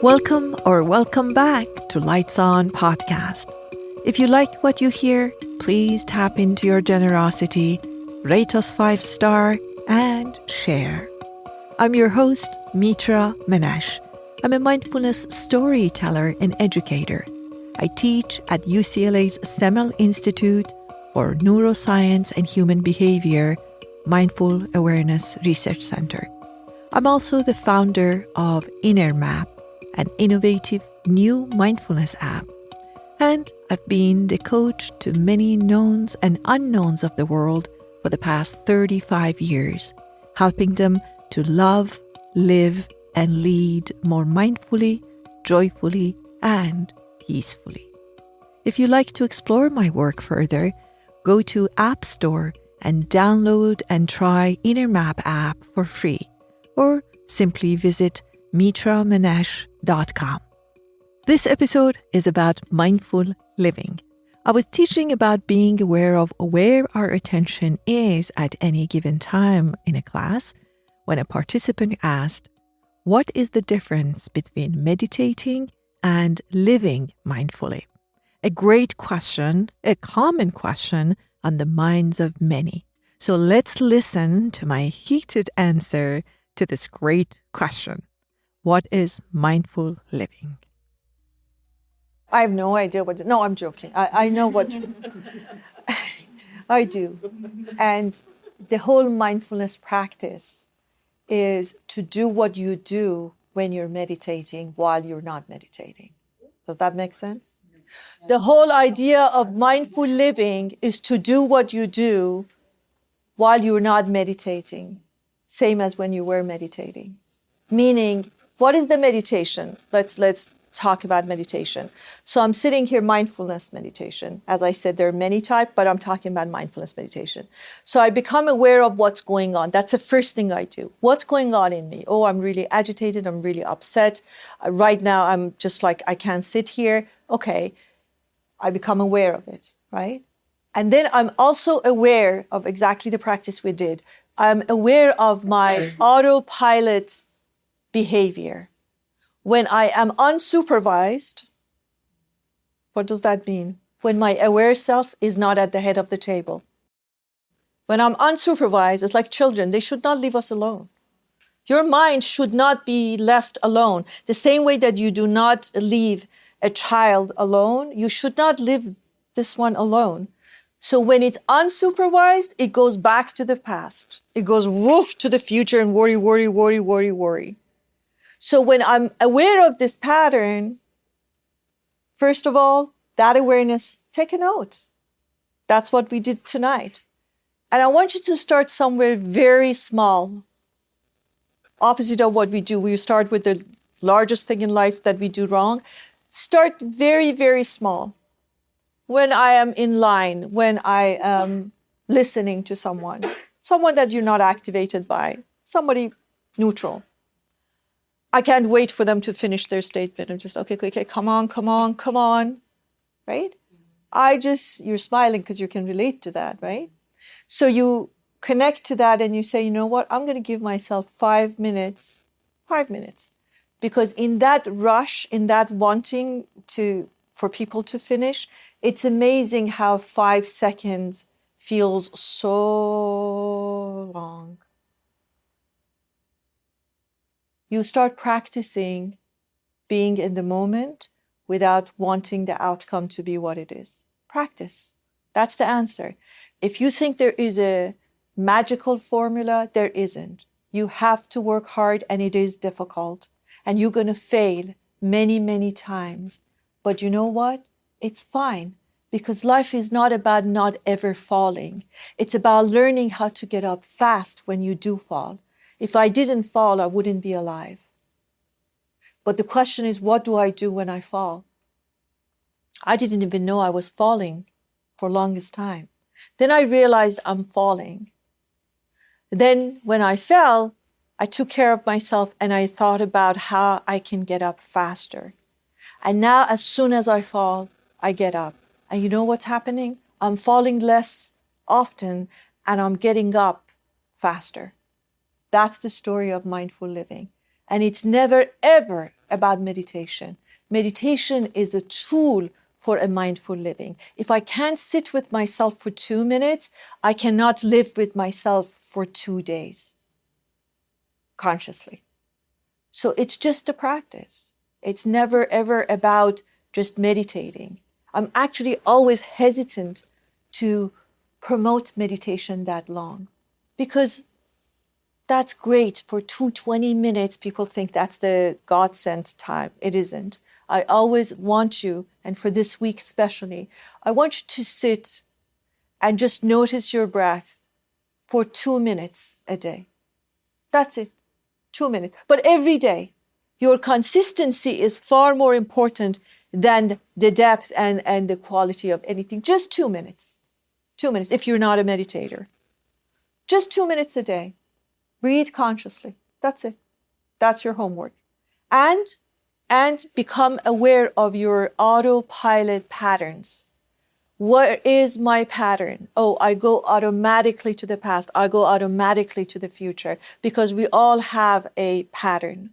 Welcome back to Lights On Podcast. If you like what you hear, please tap into your generosity, rate us 5-star, and share. I'm your host, Mitra, Manesh. I'm a mindfulness storyteller and educator. I teach at UCLA's Semel Institute for Neuroscience and Human Behavior Mindful Awareness Research Center. I'm also the founder of INNERMAP, an innovative new mindfulness app. And I've been the coach to many knowns and unknowns of the world for the past 35 years, helping them to love, live, and lead more mindfully, joyfully, and peacefully. If you'd like to explore my work further, go to App Store and download and try INNERMAP app for free, or simply visit mitramanesh.com. This episode is about mindful living. I was teaching about being aware of where our attention is at any given time in a class when a participant asked, what is the difference between meditating and living mindfully? A great question, a common question on the minds of many. So let's listen to my heated answer to this great question. What is mindful living? I have no idea what... No, I'm joking. I know what... I do. And the whole mindfulness practice is to do what you do when you're meditating while you're not meditating. Does that make sense? The whole idea of mindful living is to do what you do while you're not meditating, same as when you were meditating. Meaning, what is the meditation? Let's talk about meditation. So I'm sitting here, mindfulness meditation. As I said, there are many types, but I'm talking about mindfulness meditation. So I become aware of what's going on. That's the first thing I do. What's going on in me? Oh, I'm really agitated. I'm really upset. Right now, I'm just like, I can't sit here. Okay, I become aware of it, right? And then I'm also aware of exactly the practice we did. I'm aware of my autopilot behavior. When I am unsupervised, what does that mean? When my aware self is not at the head of the table. When I'm unsupervised, it's like children. They should not leave us alone. Your mind should not be left alone. The same way that you do not leave a child alone, you should not leave this one alone. So when it's unsupervised, it goes back to the past. It goes woof to the future and worry. So when I'm aware of this pattern, first of all, that awareness, take a note. That's what we did tonight. And I want you to start somewhere very small. Opposite of what we do. We start with the largest thing in life that we do wrong. Start very, very small. When I am in line, when I am listening to someone that you're not activated by, somebody neutral. I can't wait for them to finish their statement. I'm just, okay, come on, right? You're smiling because you can relate to that, right? So you connect to that and you say, you know what? I'm going to give myself 5 minutes, because in that rush, in that wanting for people to finish, it's amazing how 5 seconds feels so long. You start practicing being in the moment without wanting the outcome to be what it is. Practice. That's the answer. If you think there is a magical formula, there isn't. You have to work hard, and it is difficult. And you're going to fail many, many times. But you know what? It's fine, because life is not about not ever falling. It's about learning how to get up fast when you do fall. If I didn't fall, I wouldn't be alive. But the question is, what do I do when I fall? I didn't even know I was falling for longest time. Then I realized I'm falling. Then when I fell, I took care of myself and I thought about how I can get up faster. And now as soon as I fall, I get up. And you know what's happening? I'm falling less often and I'm getting up faster. That's the story of mindful living. And it's never, ever, about meditation. Meditation is a tool for a mindful living. If I can't sit with myself for 2 minutes, I cannot live with myself for 2 days consciously. So it's just a practice. It's never ever about just meditating. I'm actually always hesitant to promote meditation that long because that's great for 20 minutes. People think that's the God-sent time. It isn't. I always want you, and for this week especially, I want you to sit and just notice your breath for 2 minutes a day. That's it, 2 minutes. But every day, your consistency is far more important than the depth and the quality of anything. Just 2 minutes. 2 minutes if you're not a meditator. Just 2 minutes a day. Breathe consciously. That's it. That's your homework. And become aware of your autopilot patterns. What is my pattern? Oh, I go automatically to the past. I go automatically to the future because we all have a pattern.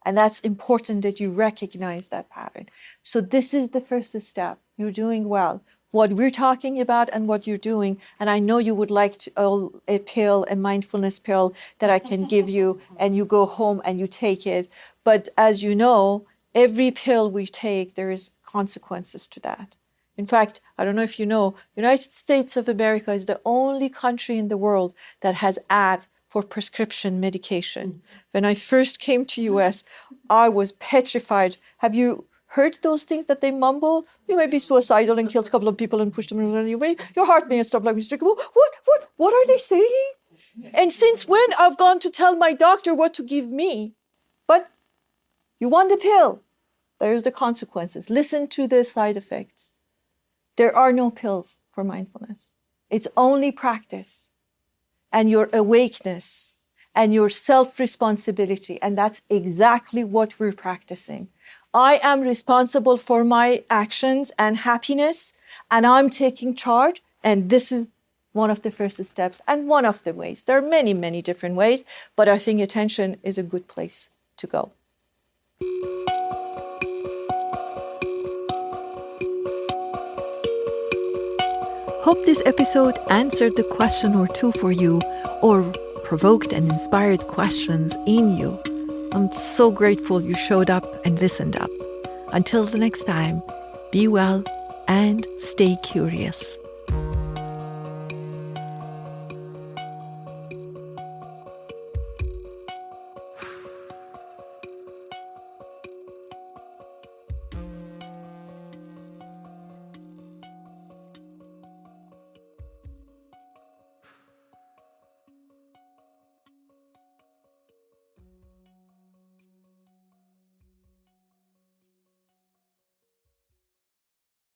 And that's important that you recognize that pattern. So this is the first step. You're doing well. What we're talking about and what you're doing, and I know you would like to, a pill, a mindfulness pill that I can give you, and you go home and you take it. But as you know, every pill we take, there is consequences to that. In fact, I don't know if you know, United States of America is the only country in the world that has ads for prescription medication. When I first came to US, I was petrified. Have you heard those things that they mumble? You may be suicidal and kills a couple of people and push them away. Your heart may stop like Mr. What are they saying? And since when I've gone to tell my doctor what to give me? But you want the pill. There's the consequences. Listen to the side effects. There are no pills for mindfulness. It's only practice and your awakeness and your self-responsibility. And that's exactly what we're practicing. I am responsible for my actions and happiness, and I'm taking charge. And this is one of the first steps and one of the ways. There are many, many different ways, but I think attention is a good place to go. Hope this episode answered the question or two for you, or provoked and inspired questions in you. I'm so grateful you showed up and listened up. Until the next time, be well and stay curious.